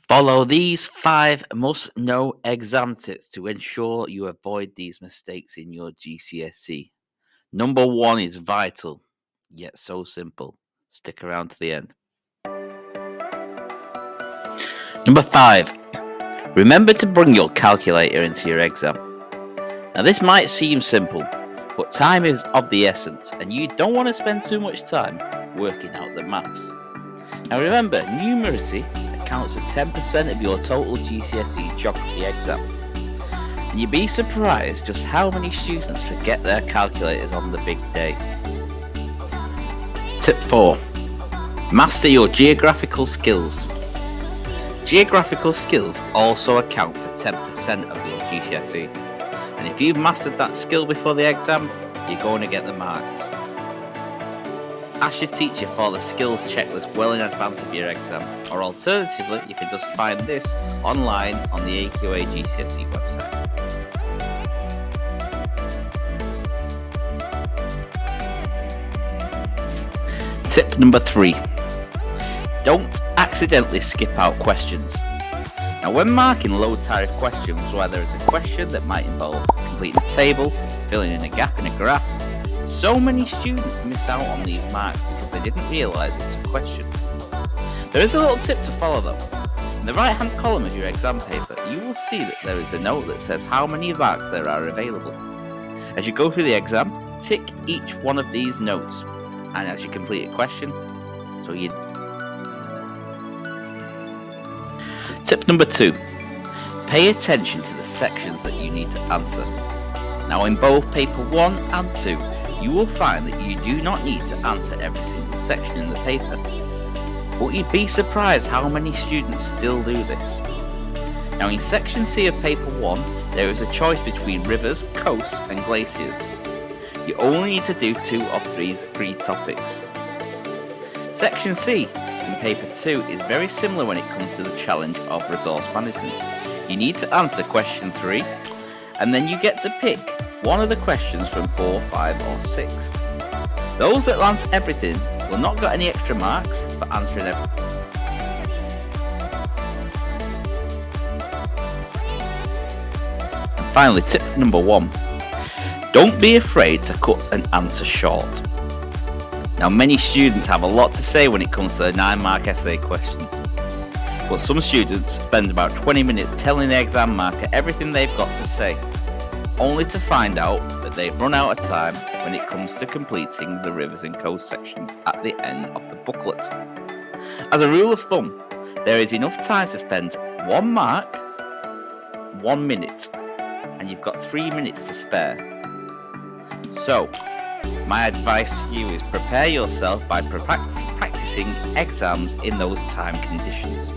Follow these 5 must know exam tips to ensure you avoid these mistakes in your GCSE. Number 1 is vital, yet so simple. Stick around to the end. Number 5. Remember to bring your calculator into your exam. Now, this might seem simple, but time is of the essence, and you don't want to spend too much time working out the maths. Now, remember, numeracy accounts for 10% of your total GCSE geography exam. And you'd be surprised just how many students forget their calculators on the big day. Tip 4. Master your geographical skills. Geographical skills also account for 10% of your GCSE. And if you've mastered that skill before the exam, you're going to get the marks. Ask your teacher for the skills checklist well in advance of your exam, or alternatively, you can just find this online on the AQA GCSE website. Tip number 3. Don't accidentally skip out questions. Now, when marking low tariff questions, where there is a question that might involve completing a table, filling in a gap in a graph, so many students miss out on these marks because they didn't realise it was a question. There is a little tip to follow though. In the right hand column of your exam paper, you will see that there is a note that says how many marks there are available. As you go through the exam, tick each one of these notes, and as you complete a question, Tip number 2. Pay attention to the sections that you need to answer. Now, in both paper 1 and 2, you will find that you do not need to answer every single section in the paper. But you'd be surprised how many students still do this. Now, in section C of paper 1, there is a choice between rivers, coasts and glaciers. You only need to do 2 of these 3 topics. Section C in paper 2 is very similar when it comes to the challenge of resource management. You need to answer question 3, and then you get to pick one of the questions from 4, 5 or 6. Those that answer everything will not get any extra marks for answering everything. And finally, tip number 1. Don't be afraid to cut an answer short. Now, many students have a lot to say when it comes to the 9-mark essay questions, but some students spend about 20 minutes telling the exam marker everything they've got to say, only to find out that they've run out of time when it comes to completing the rivers and coast sections at the end of the booklet. As a rule of thumb, there is enough time to spend 1 mark, 1 minute, and you've got 3 minutes to spare. So, my advice to you is prepare yourself by practicing exams in those time conditions.